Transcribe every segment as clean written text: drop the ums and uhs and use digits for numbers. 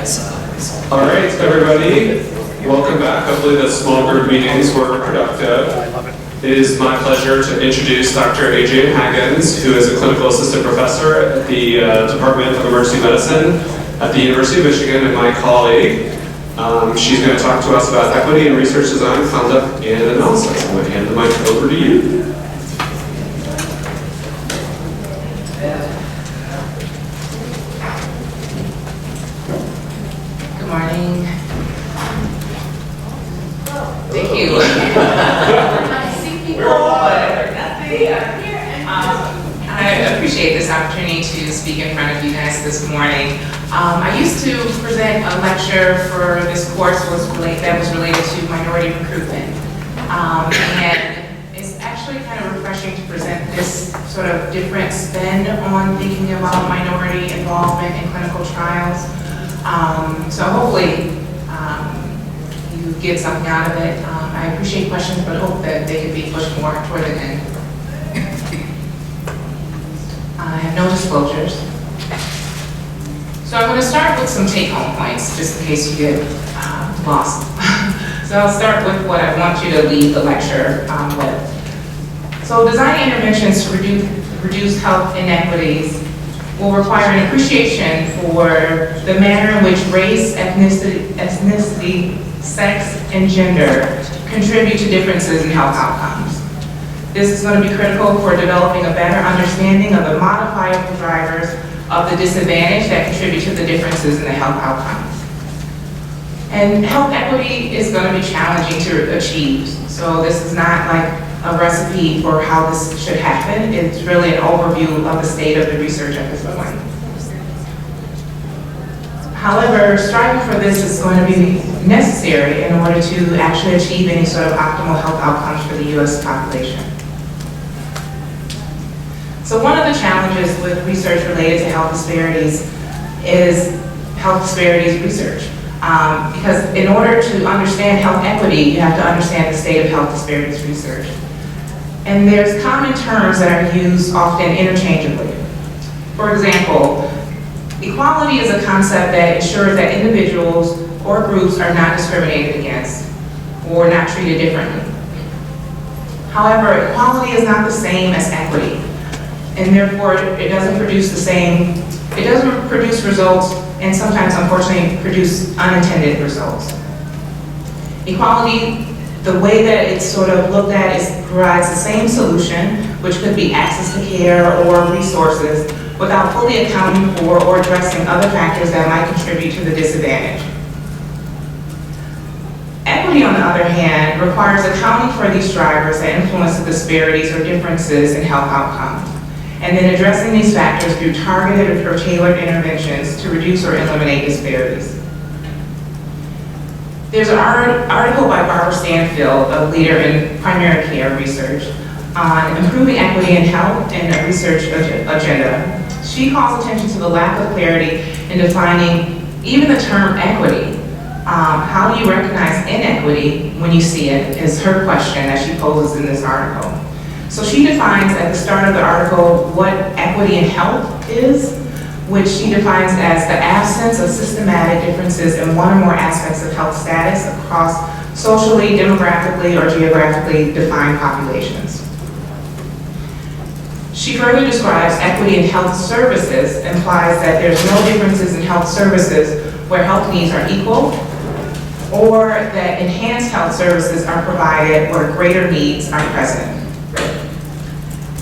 All right, everybody, welcome back. Hopefully the small group meetings were productive. It is my pleasure to introduce Dr. Adrianne Haggins, who is a clinical assistant professor at the Department of Emergency Medicine at the University of Michigan, and my colleague. She's going to talk to us about equity in research design, conduct, and analysis. I'm going to hand the mic over to you. Good morning. Thank you. I see people, but nothing. I appreciate this opportunity to speak in front of you guys this morning. I used to present a lecture for this course that was related to minority recruitment. And it's actually kind of refreshing to present this sort of different spin on thinking about minority involvement in clinical trials. So hopefully you get something out of it. I appreciate questions, but hope that they can be pushed more toward the end. I have no disclosures. So I'm going to start with some take-home points, just in case you get lost. So I'll start with what I want you to leave the lecture with. So designing interventions to reduce health inequities will require an appreciation for the manner in which race, ethnicity, sex, and gender contribute to differences in health outcomes. This is going to be critical for developing a better understanding of the modifiable drivers of the disadvantage that contribute to the differences in the health outcomes. And health equity is going to be challenging to achieve. So this is not like a recipe for how this should happen. It's really an overview of the state of the research at this point. However, striving for this is going to be necessary in order to actually achieve any sort of optimal health outcomes for the US population. So one of the challenges with research related to health disparities is health disparities research. Because in order to understand health equity, you have to understand the state of health disparities research. And there's common terms that are used often interchangeably. For example, equality is a concept that ensures that individuals or groups are not discriminated against or not treated differently. However, equality is not the same as equity, and therefore it doesn't produce results, and sometimes unfortunately produce unintended results. Equality, the way that it's sort of looked at, is provides the same solution, which could be access to care or resources, without fully accounting for or addressing other factors that might contribute to the disadvantage. Equity, on the other hand, requires accounting for these drivers that influence the disparities or differences in health outcomes, and then addressing these factors through targeted or tailored interventions to reduce or eliminate disparities. There's an article by Barbara Stanfield, a leader in primary care research, on improving equity in health and a research agenda. She calls attention to the lack of clarity in defining even the term equity. How do you recognize inequity when you see it, is her question that she poses in this article. So she defines at the start of the article what equity in health is, which she defines as the absence of systematic differences in one or more aspects of health status across socially, demographically, or geographically defined populations. She further describes equity in health services, implies that there's no differences in health services where health needs are equal, or that enhanced health services are provided where greater needs are present.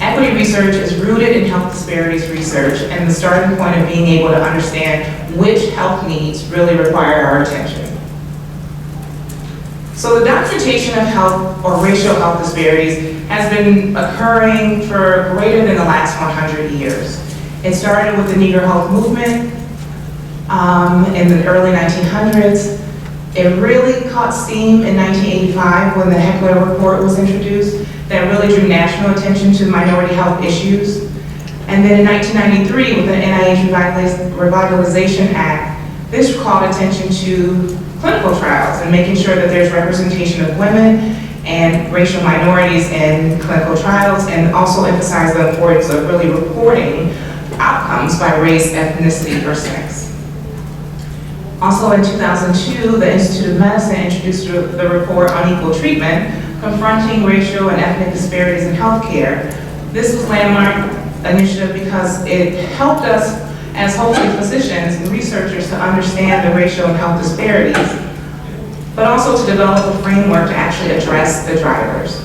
Equity research is rooted in health disparities research and the starting point of being able to understand which health needs really require our attention. So the documentation of health or racial health disparities has been occurring for greater than the last 100 years. It started with the Negro Health Movement in the early 1900s. It really caught steam in 1985 when the Heckler Report was introduced that really drew national attention to minority health issues. And then in 1993 with the NIH Revitalization Act, this called attention to clinical trials and making sure that there's representation of women and racial minorities in clinical trials, and also emphasize the importance of really reporting outcomes by race, ethnicity, or sex. Also in 2002, the Institute of Medicine introduced the report Unequal Treatment, Confronting Racial and Ethnic Disparities in Healthcare. This was a landmark initiative because it helped us as hopefully physicians and researchers to understand the racial and health disparities, but also to develop a framework to actually address the drivers.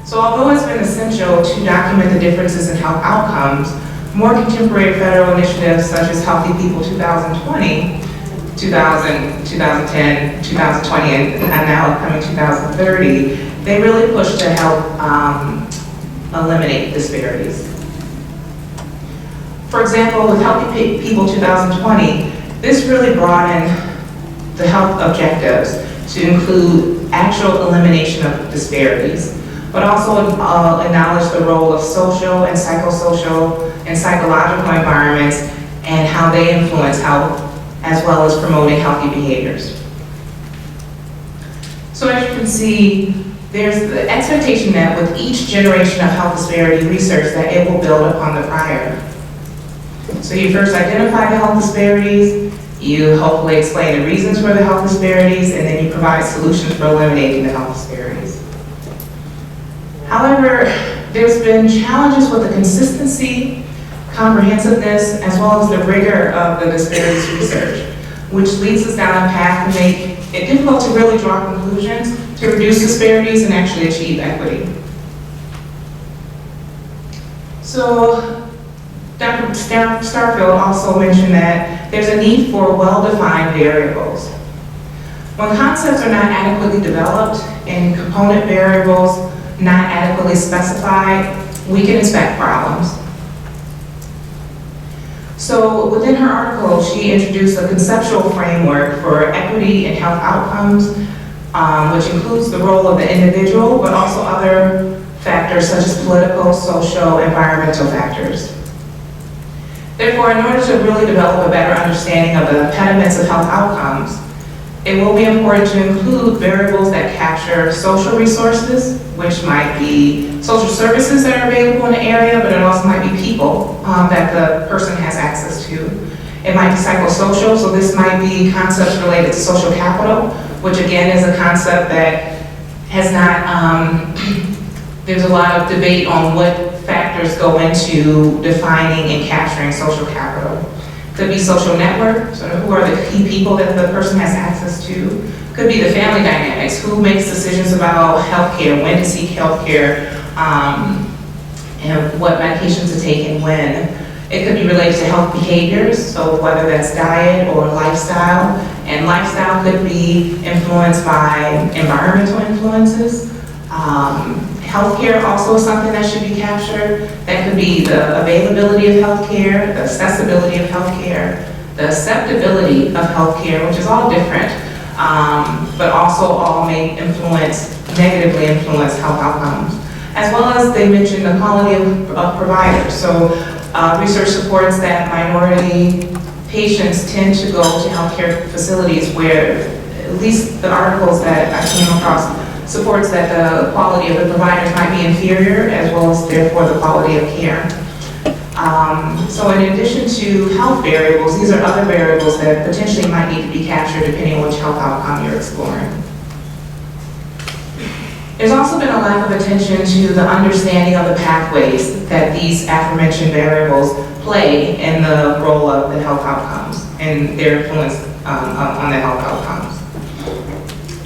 So although it's been essential to document the differences in health outcomes, more contemporary federal initiatives such as Healthy People 2020, 2010, 2020, and now upcoming 2030, they really push to help eliminate disparities. For example, with Healthy People 2020, this really broadened the health objectives to include actual elimination of disparities, but also acknowledge the role of social and psychosocial and psychological environments and how they influence health, as well as promoting healthy behaviors. So as you can see, there's the expectation that with each generation of health disparity research that it will build upon the prior. So you first identify the health disparities, you hopefully explain the reasons for the health disparities, and then you provide solutions for eliminating the health disparities. However, there's been challenges with the consistency, comprehensiveness, as well as the rigor of the disparities research, which leads us down a path to make it difficult to really draw conclusions to reduce disparities and actually achieve equity. So, Dr. Starfield also mentioned that there's a need for well-defined variables. When concepts are not adequately developed and component variables not adequately specified, we can expect problems. So within her article, she introduced a conceptual framework for equity and health outcomes, which includes the role of the individual, but also other factors such as political, social, environmental factors. Therefore, in order to really develop a better understanding of the impediments of health outcomes, it will be important to include variables that capture social resources, which might be social services that are available in the area, but it also might be people that the person has access to. It might be psychosocial, so this might be concepts related to social capital, which again is a concept that has not, there's a lot of debate on what factors go into defining and capturing social capital. Could be social network, so who are the key people that the person has access to. Could be the family dynamics, who makes decisions about healthcare, when to seek healthcare, and what medications to take and when. It could be related to health behaviors, so whether that's diet or lifestyle, and lifestyle could be influenced by environmental influences. Healthcare also is something that should be captured. That could be the availability of healthcare, the accessibility of healthcare, the acceptability of healthcare, which is all different, but also all may negatively influence health outcomes. As well as they mentioned the quality of providers. So research supports that minority patients tend to go to healthcare facilities where, at least the articles that I came across, supports that the quality of the providers might be inferior, as well as therefore the quality of care. So in addition to health variables, these are other variables that potentially might need to be captured depending on which health outcome you're exploring. There's also been a lack of attention to the understanding of the pathways that these aforementioned variables play in the role of the health outcomes and their influence on the health outcomes.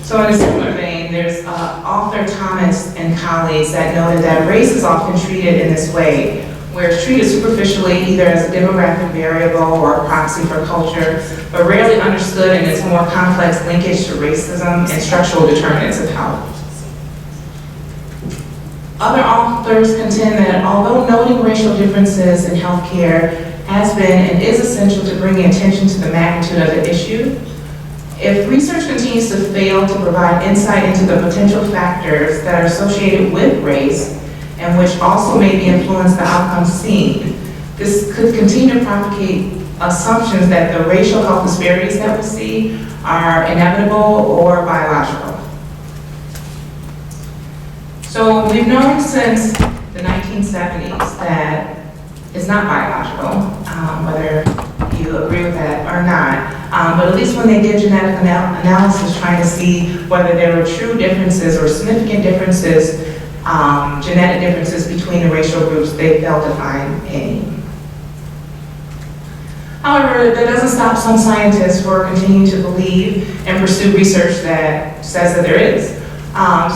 So in a similar vein, there's author Thomas and colleagues that noted that race is often treated in this way, where it's treated superficially either as a demographic variable or a proxy for culture, but rarely understood in its more complex linkage to racism and structural determinants of health. Other authors contend that although noting racial differences in healthcare has been and is essential to bring attention to the magnitude of the issue, if research continues to fail to provide insight into the potential factors that are associated with race and which also may be influence the outcomes seen, this could continue to propagate assumptions that the racial health disparities that we see are inevitable or biological. So we've known since the 1970s that it's not biological, whether you you agree with that or not. But at least when they did genetic analysis trying to see whether there were true differences or significant differences, genetic differences between the racial groups, they failed to find any. However, that doesn't stop some scientists from continuing to believe and pursue research that says that there is.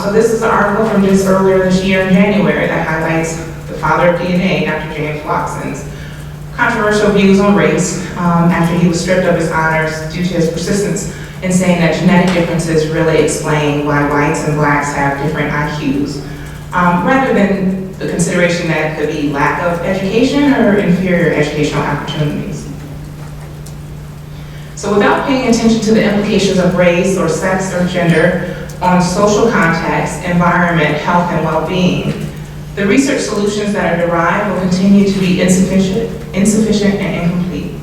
So this is an article from just earlier this year in January that highlights the father of DNA, Dr. James Watson's controversial views on race after he was stripped of his honors due to his persistence in saying that genetic differences really explain why whites and blacks have different IQs, rather than the consideration that it could be lack of education or inferior educational opportunities. So without paying attention to the implications of race or sex or gender on social context, environment, health, and well-being, the research solutions that are derived will continue to be insufficient and incomplete.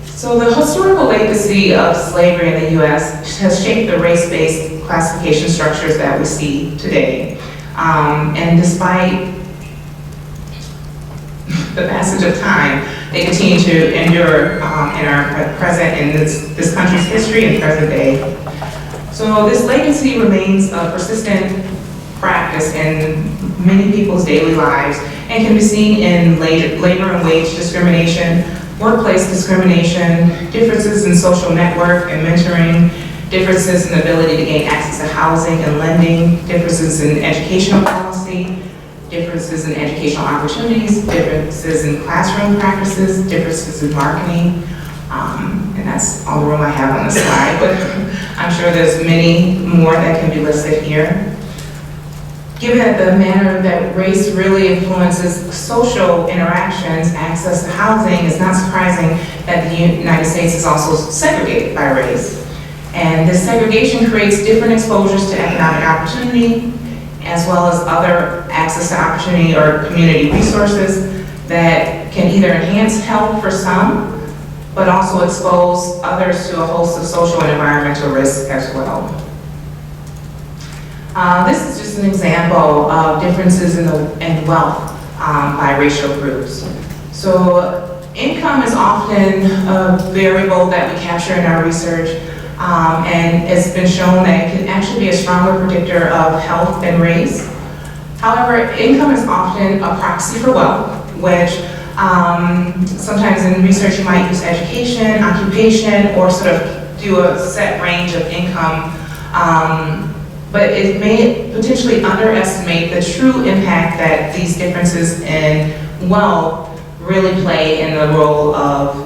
So the historical legacy of slavery in the U.S. has shaped the race-based classification structures that we see today. And despite the passage of time, they continue to endure and are present in this country's history and present day. So this legacy remains a persistent practice in many people's daily lives and can be seen in labor and wage discrimination, workplace discrimination, differences in social network and mentoring, differences in ability to gain access to housing and lending, differences in educational policy, differences in educational opportunities, differences in classroom practices, differences in marketing, and that's all the room I have on the slide, but I'm sure there's many more that can be listed here. Given the manner that race really influences social interactions, access to housing, it's not surprising that the United States is also segregated by race. And this segregation creates different exposures to economic opportunity, as well as other access to opportunity or community resources that can either enhance health for some, but also expose others to a host of social and environmental risks as well. This is just an example of differences in wealth by racial groups. So income is often a variable that we capture in our research, and it's been shown that it can actually be a stronger predictor of health and race. However, income is often a proxy for wealth, which sometimes in research you might use education, occupation, or sort of do a set range of income, but it may potentially underestimate the true impact that these differences in wealth really play in the role of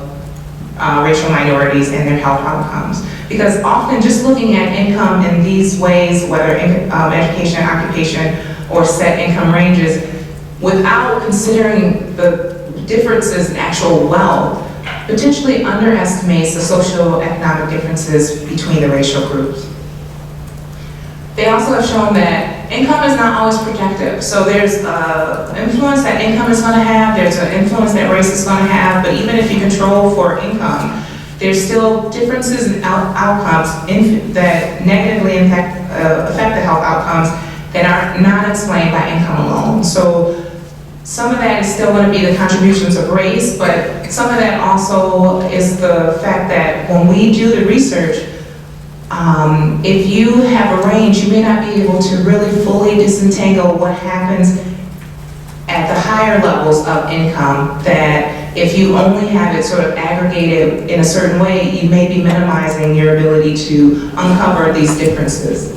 racial minorities and their health outcomes. Because often just looking at income in these ways, whether education, occupation, or set income ranges, without considering the differences in actual wealth, potentially underestimates the socioeconomic differences between the racial groups. They also have shown that income is not always projective. So there's an influence that income is going to have, there's an influence that race is going to have, but even if you control for income, there's still differences in outcomes that negatively affect the health outcomes that are not explained by income alone. So some of that is still going to be the contributions of race, but some of that also is the fact that when we do the research, if you have a range, you may not be able to really fully disentangle what happens at the higher levels of income, that if you only have it sort of aggregated in a certain way, you may be minimizing your ability to uncover these differences.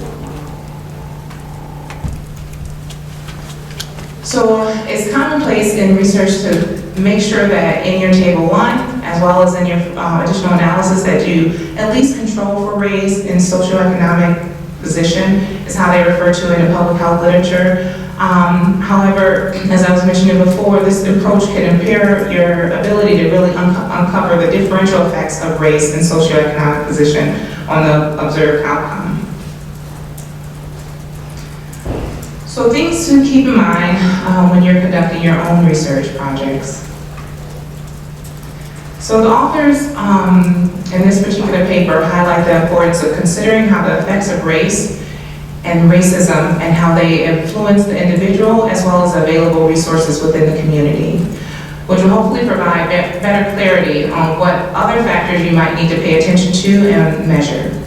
So it's commonplace in research to make sure that in your table 1, as well as in your additional analysis, that you at least control for race and socioeconomic position is how they refer to it in public health literature. However, as I was mentioning before, this approach can impair your ability to really uncover the differential effects of race and socioeconomic position on the observed outcome. So things to keep in mind when you're conducting your own research projects. So the authors in this particular paper highlight the importance of considering how the effects of race and racism and how they influence the individual as well as available resources within the community. which will hopefully provide better clarity on what other factors you might need to pay attention to and measure.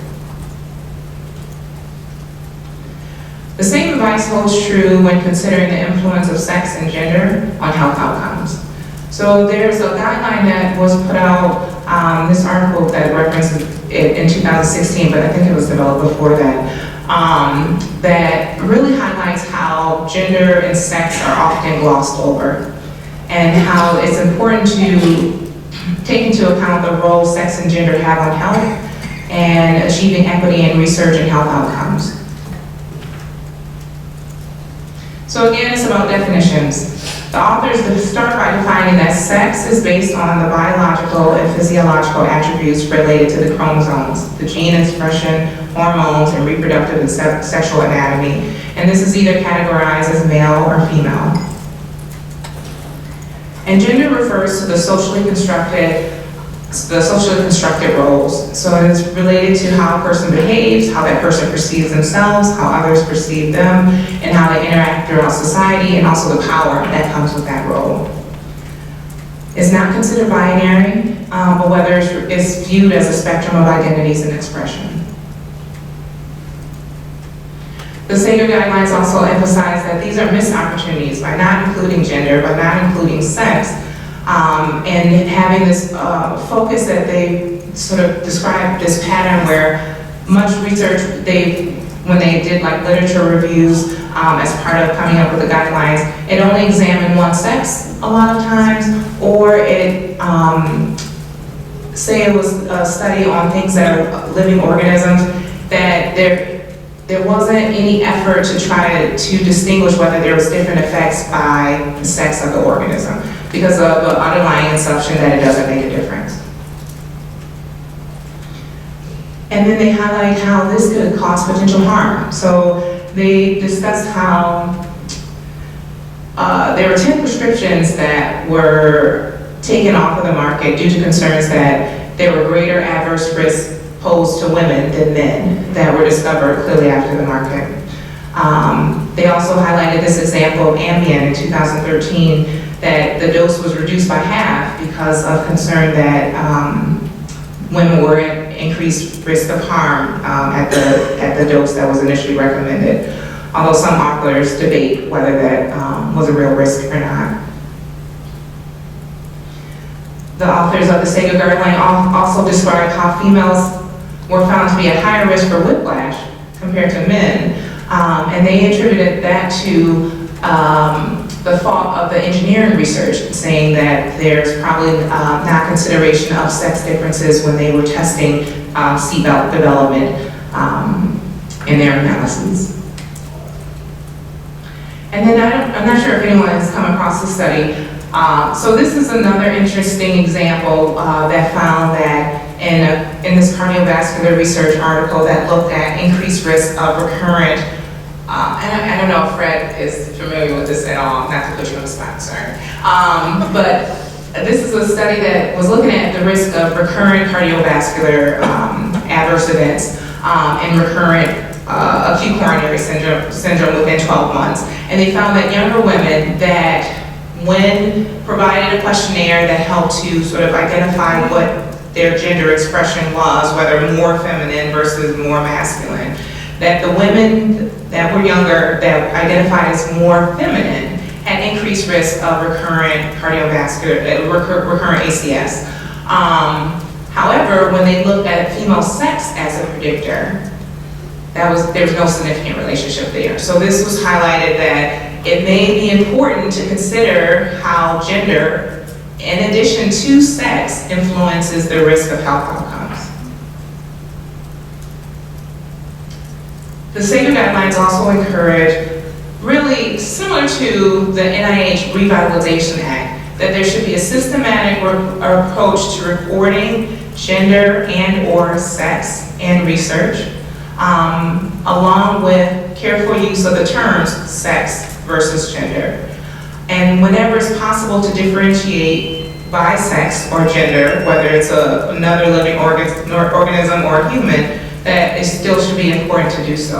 The same advice holds true when considering the influence of sex and gender on health outcomes. So there's a guideline that was put out, this article that references it in 2016, but I think it was developed before that, that really highlights how gender and sex are often glossed over, and how it's important to take into account the role sex and gender have on health and achieving equity in research and health outcomes. So again, it's about definitions. The authors start by defining that sex is based on the biological and physiological attributes related to the chromosomes, the gene expression, hormones, and reproductive and sexual anatomy. And this is either categorized as male or female. And gender refers to the socially constructed roles. So it is related to how a person behaves, how that person perceives themselves, how others perceive them, and how they interact throughout society, and also the power that comes with that role. It's not considered binary, but whether it's viewed as a spectrum of identities and expression. The Sager guidelines also emphasize that these are missed opportunities by not including gender, by not including sex, and having this focus that they sort of describe this pattern where much research, when they did like literature reviews as part of coming up with the guidelines, it only examined one sex a lot of times, or it, say it was a study on things that are living organisms, that there wasn't any effort to try to distinguish whether there was different effects by the sex of the organism, because of the underlying assumption that it doesn't make a difference. And then they highlight how this could cause potential harm. So they discussed how there were 10 prescriptions that were taken off of the market due to concerns that there were greater adverse risks posed to women than men that were discovered clearly after the market. They also highlighted this example of Ambien in 2013, that the dose was reduced by half because of concern that women were at increased risk of harm at the dose that was initially recommended, although some authors debate whether that was a real risk or not. The authors of the Sager guideline also described how females were found to be at higher risk for whiplash compared to men, and they attributed that to the fault of the engineering research, saying that there's probably not consideration of sex differences when they were testing seatbelt development in their analyses. And then I'm not sure if anyone has come across this study. So this is another interesting example that found that in this cardiovascular research article that looked at increased risk of recurrent, I don't know if Fred is familiar with this at all, not to put you on the spot, sorry. But this is a study that was looking at the risk of recurrent cardiovascular adverse events and recurrent acute coronary syndrome within 12 months. And they found that younger women that, when provided a questionnaire that helped to sort of identify what their gender expression was, whether more feminine versus more masculine, that the women that were younger that identified as more feminine had increased risk of recurrent cardiovascular, recurrent ACS. However, when they looked at female sex as a predictor, there was no significant relationship there. So this was highlighted that it may be important to consider how gender, in addition to sex, influences the risk of health outcomes. The Sager guidelines also encourage, really similar to the NIH Revitalization Act, that there should be a systematic approach to reporting gender and/or sex in research, along with careful use of the terms sex versus gender. And whenever it's possible to differentiate by sex or gender, whether it's another living organism or a human, that it still should be important to do so.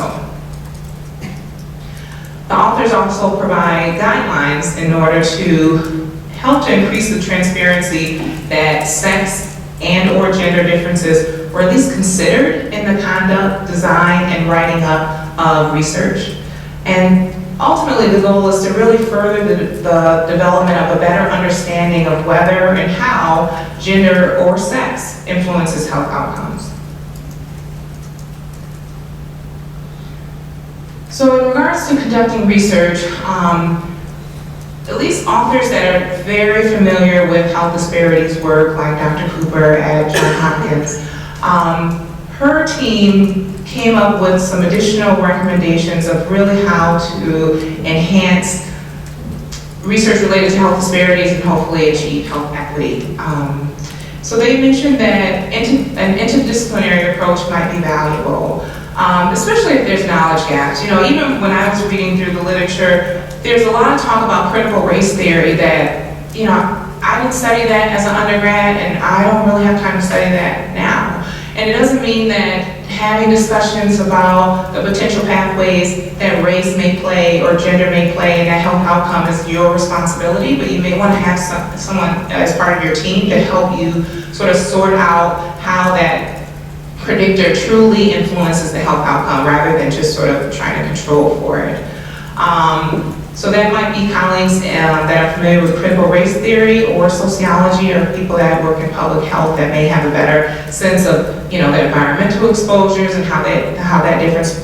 The authors also provide guidelines in order to help to increase the transparency that sex and or gender differences were at least considered in the conduct, design, and writing up of research. And ultimately, the goal is to really further the development of a better understanding of whether and how gender or sex influences health outcomes. So in regards to conducting research, at least authors that are very familiar with health disparities work, like Dr. Cooper at Johns Hopkins, her team came up with some additional recommendations of really how to enhance research related to health disparities and hopefully achieve health equity. So they mentioned that an interdisciplinary approach might be valuable, especially if there's knowledge gaps. You know, even when I was reading through the literature, there's a lot of talk about critical race theory that, you know, I didn't study that as an undergrad and I don't really have time to study that now. And it doesn't mean that having discussions about the potential pathways that race may play or gender may play in that health outcome is your responsibility, but you may want to have someone as part of your team to help you sort of sort out how that predictor truly influences the health outcome rather than just sort of trying to control for it. So that might be colleagues that are familiar with critical race theory or sociology, or people that work in public health that may have a better sense of, you know, the environmental exposures and how that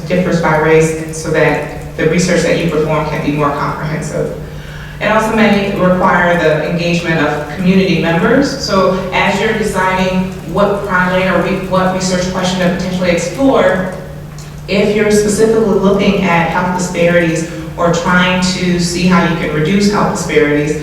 differs by race, so that the research that you perform can be more comprehensive. It also may require the engagement of community members. So as you're deciding what project or what research question to potentially explore, if you're specifically looking at health disparities or trying to see how you can reduce health disparities,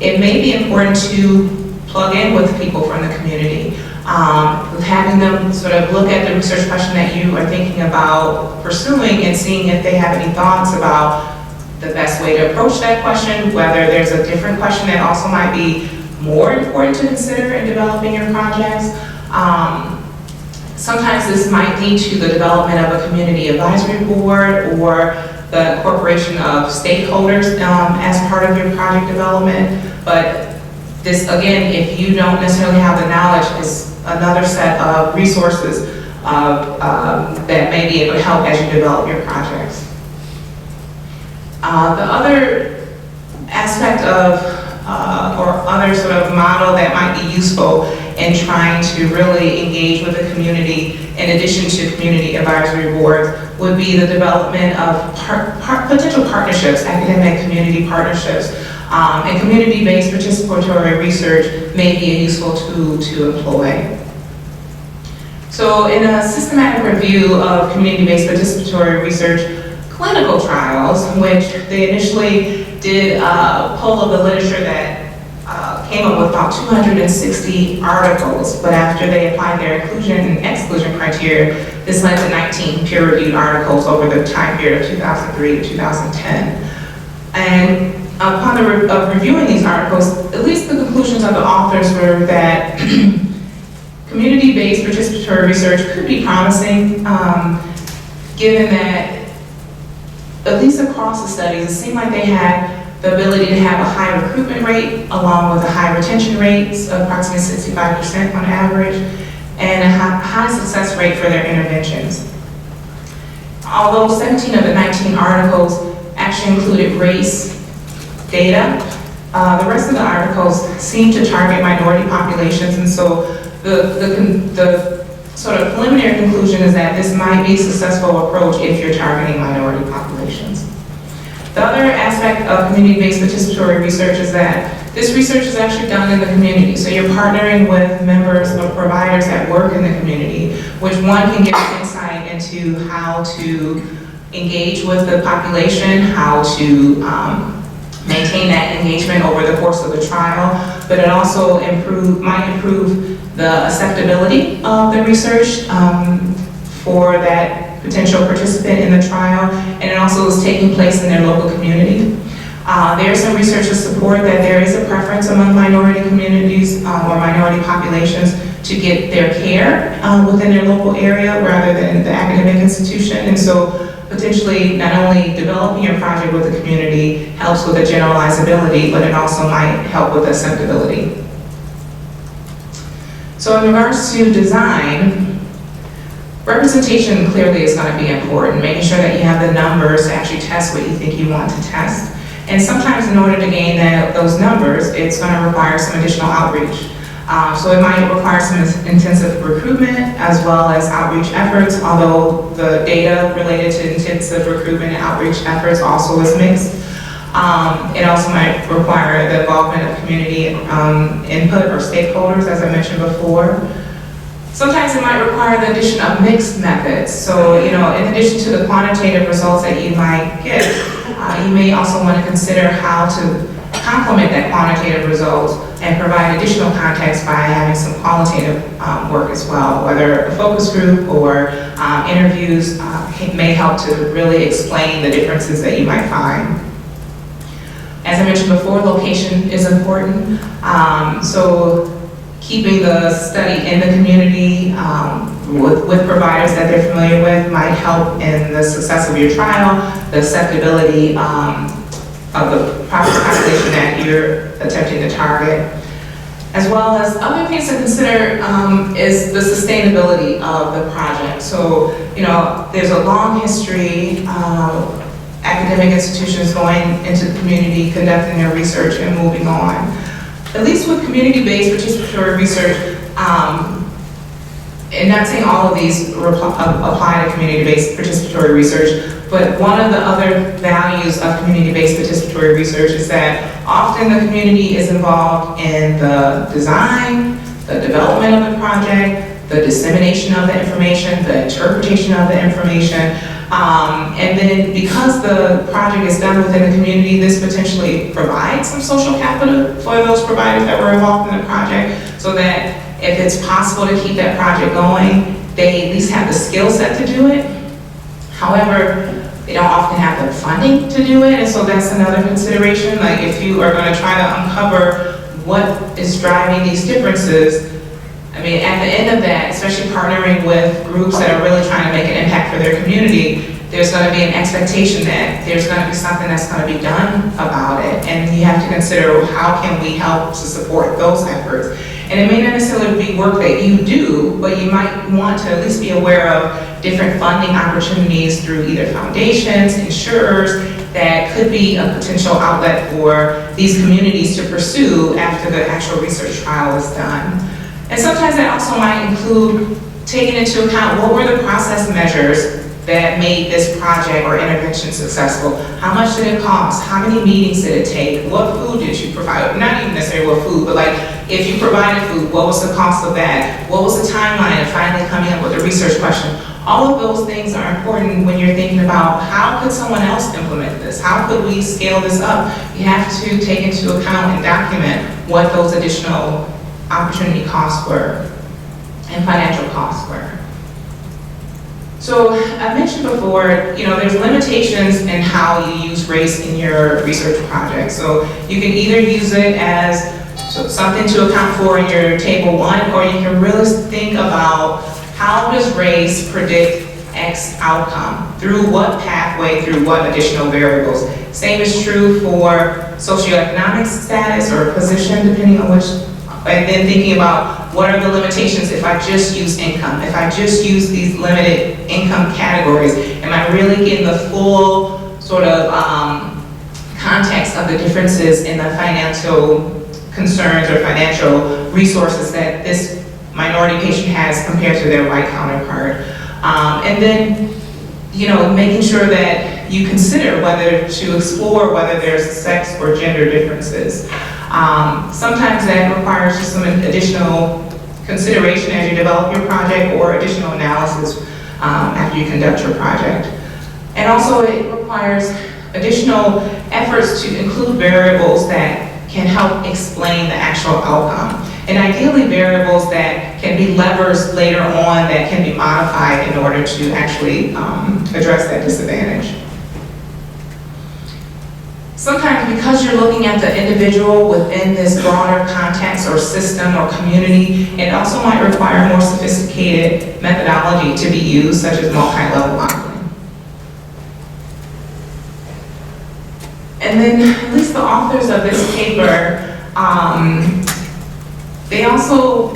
it may be important to plug in with people from the community, having them sort of look at the research question that you are thinking about pursuing and seeing if they have any thoughts about the best way to approach that question, whether there's a different question that also might be more important to consider in developing your projects. Sometimes this might lead to the development of a community advisory board or the incorporation of stakeholders as part of your project development. But this, again, if you don't necessarily have the knowledge, is another set of resources that may be able to help as you develop your projects. The other aspect of, or other sort of model that might be useful in trying to really engage with the community, in addition to community advisory boards, would be the development of potential partnerships, academic community partnerships, and community-based participatory research may be a useful tool to employ. So in a systematic review of community-based participatory research clinical trials, which they initially did a poll of the literature that came up with about 260 articles, but after they applied their inclusion and exclusion criteria, this led to 19 peer-reviewed articles over the time period of 2003 to 2010. And upon reviewing these articles, at least the conclusions of the authors were that community-based participatory research could be promising, given that at least across the studies, it seemed like they had the ability to have a high recruitment rate along with a high retention rates of approximately 65% on average, and a high success rate for their interventions. Although 17 of the 19 articles actually included race data, the rest of the articles seem to target minority populations, and so the sort of preliminary conclusion is that this might be a successful approach if you're targeting minority populations. The other aspect of community-based participatory research is that this research is actually done in the community. So you're partnering with members or providers that work in the community, which one can give insight into how to engage with the population, how to maintain that engagement over the course of the trial, but it also might improve the acceptability of the research for that potential participant in the trial, and it also is taking place in their local community. There's some research to support that there is a preference among minority communities or minority populations to get their care within their local area rather than the academic institution, and so potentially not only developing your project with the community helps with the generalizability, but it also might help with acceptability. So in regards to design, representation clearly is going to be important, making sure that you have the numbers to actually test what you think you want to test. And sometimes in order to gain those numbers, it's going to require some additional outreach. So it might require some intensive recruitment as well as outreach efforts, although the data related to intensive recruitment and outreach efforts also is mixed. It also might require the involvement of community input or stakeholders, as I mentioned before. Sometimes it might require the addition of mixed methods. So, in addition to the quantitative results that you might get, you may also want to consider how to complement that quantitative result and provide additional context by having some qualitative work as well, whether a focus group or interviews may help to really explain the differences that you might find. As I mentioned before, location is important. So keeping the study in the community with providers that they're familiar with might help in the success of your trial, the acceptability of the population that you're attempting to target. As well as other things to consider is the sustainability of the project. So, there's a long history of academic institutions going into the community, conducting their research and moving on. At least with community-based participatory research, and not saying all of these apply to community-based participatory research, but one of the other values of community-based participatory research is that often the community is involved in the design, the development of the project, the dissemination of the information, the interpretation of the information, and then because the project is done within the community, this potentially provides some social capital for those providers that were involved in the project, so that if it's possible to keep that project going, they at least have the skill set to do it. However, they don't often have the funding to do it, and so that's another consideration. Like if you are going to try to uncover what is driving these differences, I mean, at the end of that, especially partnering with groups that are really trying to make an impact for their community, there's going to be an expectation that there's going to be something that's going to be done about it, and you have to consider how can we help to support those efforts. And it may not necessarily be work that you do, but you might want to at least be aware of different funding opportunities through either foundations, insurers, that could be a potential outlet for these communities to pursue after the actual research trial is done. And sometimes that also might include taking into account what were the process measures that made this project or intervention successful. How much did it cost? How many meetings did it take? What food did you provide? Not even necessarily what food, but like if you provided food, what was the cost of that? What was the timeline of finally coming up with a research question? All of those things are important when you're thinking about how could someone else implement this? How could we scale this up? You have to take into account and document what those additional opportunity costs were and financial costs were. So I mentioned before, there's limitations in how you use race in your research project. So you can either use it as something to account for in your table 1, or you can really think about how does race predict X outcome, through what pathway, through what additional variables. Same is true for socioeconomic status or position, depending on which, and then thinking about what are the limitations if I just use income, if I just use these limited income categories, am I really getting the full sort of context of the differences in the financial concerns or financial resources that this minority patient has compared to their white counterpart. And then, making sure that you consider whether to explore whether there's sex or gender differences. Sometimes that requires just some additional consideration as you develop your project, or additional analysis after you conduct your project. And also it requires additional efforts to include variables that can help explain the actual outcome. And ideally variables that can be levers later on that can be modified in order to actually address that disadvantage. Sometimes because you're looking at the individual within this broader context or system or community, it also might require more sophisticated methodology to be used, such as multi-level modeling. And then at least the authors of this paper, they also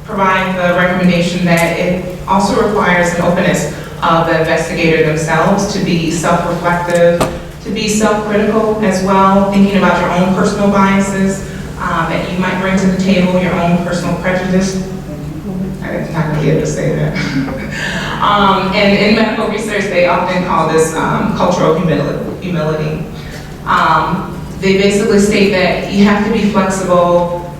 provide the recommendation that it also requires an openness of the investigator themselves to be self-reflective, to be self-critical as well, thinking about your own personal biases that you might bring to the table, your own personal prejudice. I'm not going to be able to say that. And in medical research, they often call this cultural humility. They basically state that you have to be flexible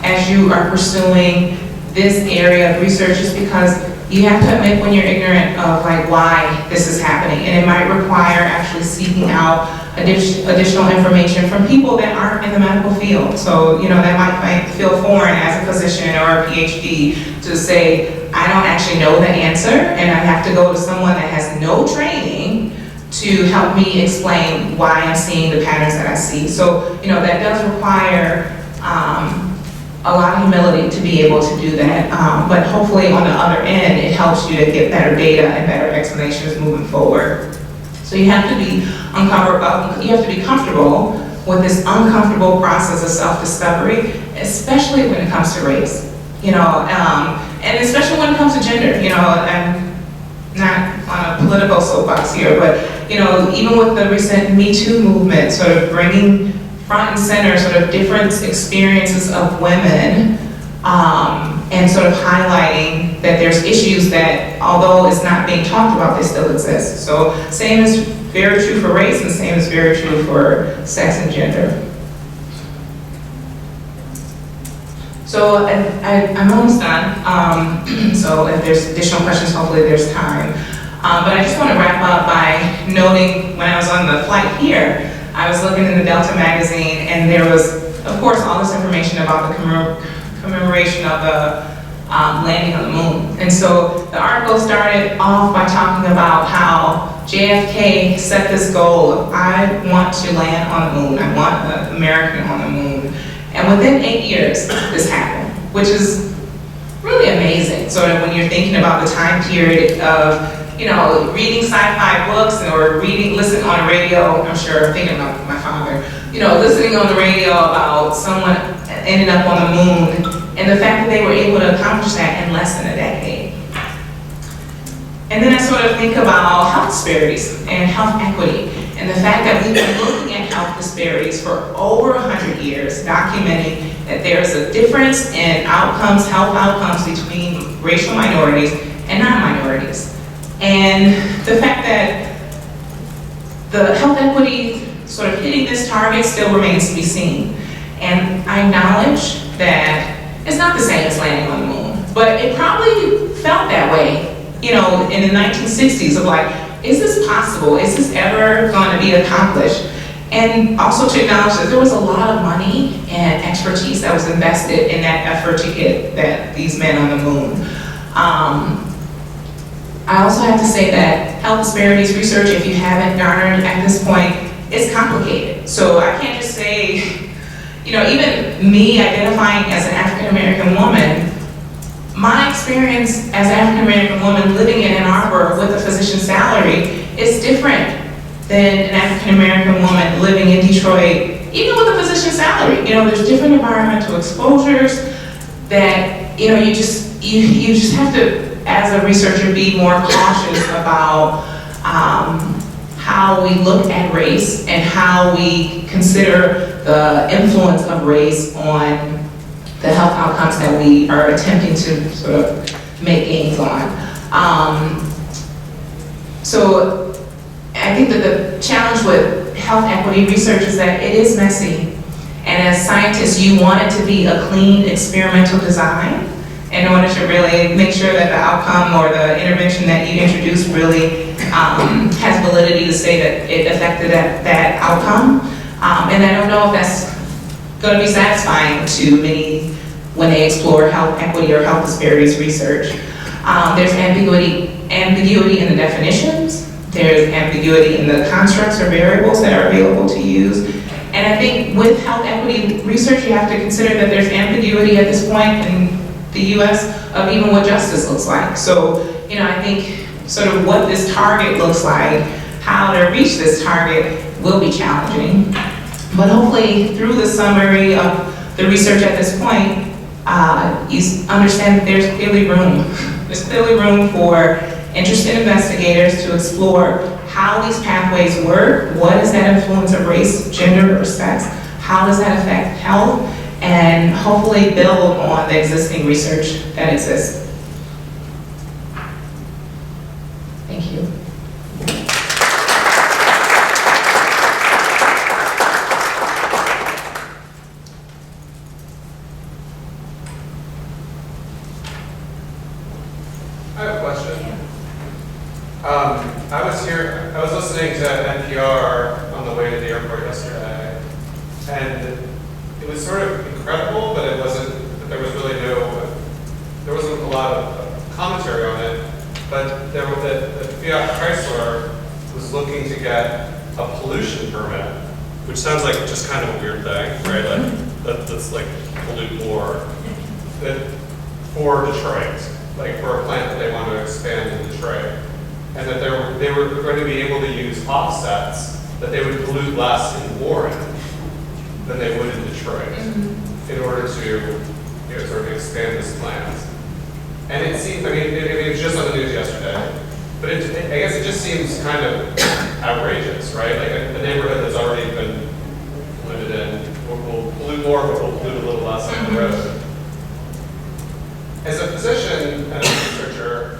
as you are pursuing this area of research, just because you have to admit when you're ignorant of like why this is happening, and it might require actually seeking out additional information from people that aren't in the medical field. So, you know, that might feel foreign as a physician or a PhD to say, I don't actually know the answer, and I have to go to someone that has no training to help me explain why I'm seeing the patterns that I see. So, you know, that does require a lot of humility to be able to do that, but hopefully on the other end, it helps you to get better data and better explanations moving forward. So you have to be comfortable with this uncomfortable process of self-discovery, especially when it comes to race, you know, and especially when it comes to gender. You know, I'm not on a political soapbox here, but, you know, even with the recent Me Too movement, sort of bringing front and center sort of different experiences of women, and sort of highlighting that there's issues that, although it's not being talked about, they still exist. So same is very true for race, and same is very true for sex and gender. So I'm almost done. So if there's additional questions, hopefully there's time. But I just want to wrap up by noting when I was on the flight here, I was looking in the Delta magazine, and there was, of course, all this information about the commemoration of the landing on the moon. And so the article started off by talking about how JFK set this goal of, I want to land on the moon, I want an American on the moon. And within 8 years, this happened, which is really amazing, sort of when you're thinking about the time period of, you know, reading sci-fi books or listening on the radio. I'm sure I'm thinking about my father, you know, listening on the radio about someone ending up on the moon, and the fact that they were able to accomplish that in less than a decade. And then I sort of think about health disparities and health equity, and the fact that we've been looking at health disparities for over 100 years, documenting that there's a difference in outcomes, health outcomes between racial minorities and non-minorities. And the fact that the health equity sort of hitting this target still remains to be seen. And I acknowledge that it's not the same as landing on the moon, but it probably felt that way, you know, in the 1960s of like, is this possible? Is this ever going to be accomplished? And also to acknowledge that there was a lot of money and expertise that was invested in that effort to get these men on the moon. I also have to say that health disparities research, if you haven't garnered at this point, is complicated. So I can't just say, you know, even me identifying as an African-American woman, my experience as an African-American woman living in Ann Arbor with a physician's salary is different than an African-American woman living in Detroit, even with a physician's salary. You know, there's different environmental exposures that, you know, you just have to, as a researcher, be more cautious about how we look at race and how we consider the influence of race on the health outcomes that we are attempting to sort of make gains on. So I think that the challenge with health equity research is that it is messy. And as scientists, you want it to be a clean experimental design in order to really make sure that the outcome or the intervention that you introduce really has validity to say that it affected that outcome. And I don't know if that's going to be satisfying to many when they explore health equity or health disparities research. There's ambiguity in the definitions. There's ambiguity in the constructs or variables that are available to use. And I think with health equity research, you have to consider that there's ambiguity at this point in the US of even what justice looks like. So, you know, I think sort of what this target looks like, how to reach this target will be challenging. But hopefully, through the summary of the research at this point, you understand that there's clearly room. There's clearly room for interested investigators to explore how these pathways work, what is that influence of race, gender, or sex, how does that affect health, and hopefully build on the existing research that exists. Thank you. I have a question. I was listening to NPR on the way to the airport yesterday, and it was sort of incredible, but there wasn't a lot of commentary on it, but the Fiat Chrysler was looking to get a pollution permit, which sounds like just kind of a weird thing, right? Like, that's like pollute more, for Detroit. Like for a plant that they want to expand in Detroit, and that they were going to be able to use offsets that they would pollute less in Warren than they would in Detroit in order to sort of expand this plant. And it seemed, it was just on the news yesterday, but I guess it just seems kind of outrageous, right? Like a neighborhood that's already been polluted in will pollute more, but will pollute a little less on the road. As a physician and a researcher,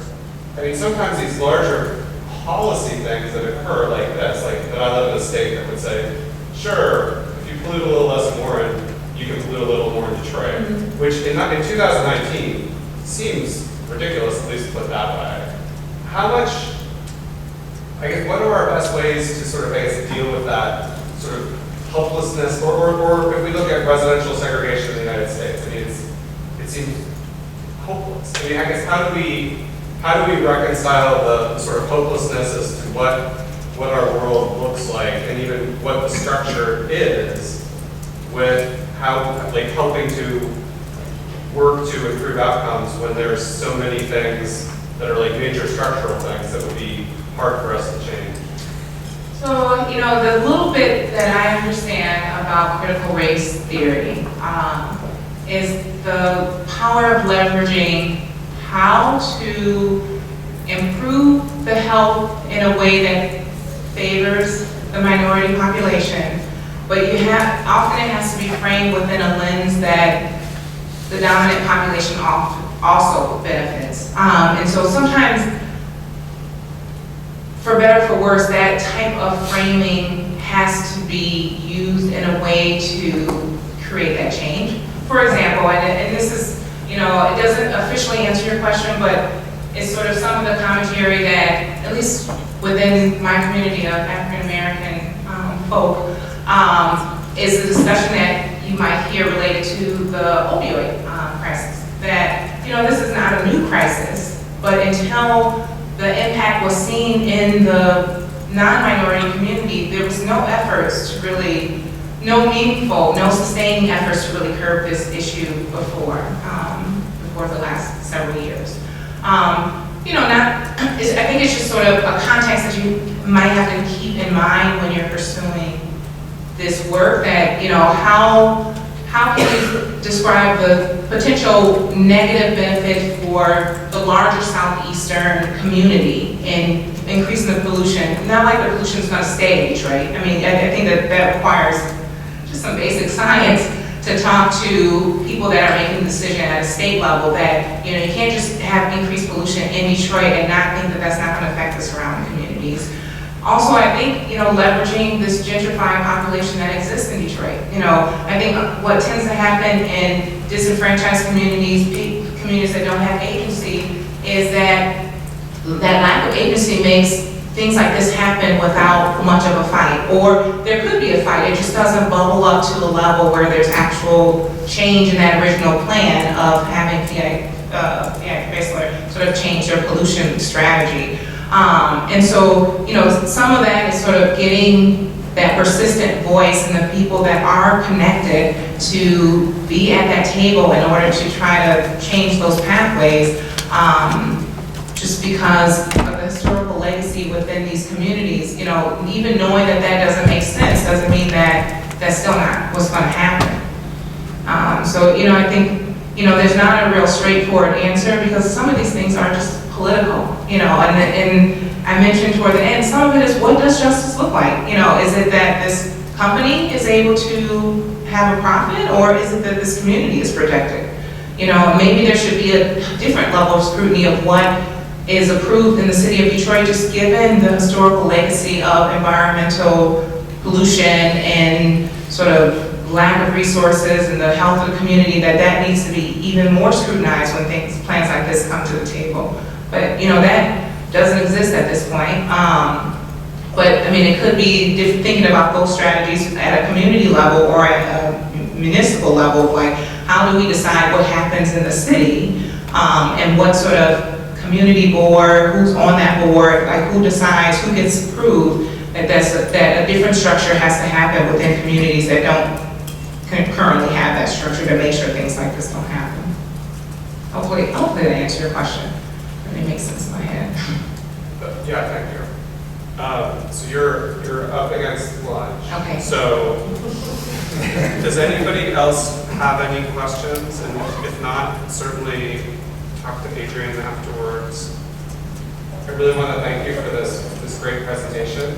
sometimes these larger policy things that occur like this, like that I live in a state that would say, sure, if you pollute a little less in Warren, you can pollute a little more in Detroit, which in 2019 seems ridiculous, at least put that way. How much, what are our best ways to sort of, deal with that sort of helplessness, or if we look at residential segregation in the United States, it seems hopeless. How do we reconcile the sort of hopelessness as to what our world looks like, and even what the structure is, with how helping to work to improve outcomes when there's so many things that are like major structural things that would be hard for us to change? So, the little bit that I understand about critical race theory is the power of leveraging how to improve the health in a way that favors the minority population, but often it has to be framed within a lens that the dominant population also benefits. And so sometimes, for better or for worse, that type of framing has to be used in a way to create that change. For example, and this is, it doesn't officially answer your question, but it's sort of some of the commentary that, at least within my community of African American folk, is the discussion that you might hear related to the opioid crisis. That, this is not a new crisis, but until the impact was seen in the non-minority community, there was no efforts to really, no meaningful, no sustaining efforts to really curb this issue before the last several years. I think it's just sort of a context that you might have to keep in mind when you're pursuing this work, that, how can you describe the potential negative benefit for the larger southeastern community in increasing the pollution? Not like the pollution is going to stay in Detroit. I think that requires just some basic science to talk to people that are making the decision at a state level, that, you can't just have increased pollution in Detroit and not think that that's not going to affect the surrounding communities. Also, I think, leveraging this gentrifying population that exists in Detroit. I think what tends to happen in disenfranchised communities, communities that don't have agency, is that lack of agency makes things like this happen without much of a fight. Or there could be a fight, it just doesn't bubble up to a level where there's actual change in that original plan of having Chrysler sort of change their pollution strategy. And so, some of that is sort of getting that persistent voice and the people that are connected to be at that table in order to try to change those pathways, just because of the historical legacy within these communities. Even knowing that that doesn't make sense doesn't mean that that's still not what's going to happen. So, you know, I think, you know, there's not a real straightforward answer because some of these things are just political, you know, and I mentioned toward the end, some of it is what does justice look like? You know, is it that this company is able to have a profit, or is it that this community is protected? You know, maybe there should be a different level of scrutiny of what is approved in the city of Detroit, just given the historical legacy of environmental pollution and sort of lack of resources and the health of the community, that needs to be even more scrutinized when plans like this come to the table. But, you know, that doesn't exist at this point. But, I mean, it could be thinking about those strategies at a community level or at a municipal level, like how do we decide what happens in the city and what sort of community board, who's on that board, like who decides, who gets approved, that a different structure has to happen within communities that don't currently have that structure to make sure things like this don't happen. Hopefully that answered your question. It makes sense in my head. Yeah, thank you. So you're up against lunch. Okay. So does anybody else have any questions? And if not, certainly talk to Adrianne afterwards. I really want to thank you for this great presentation.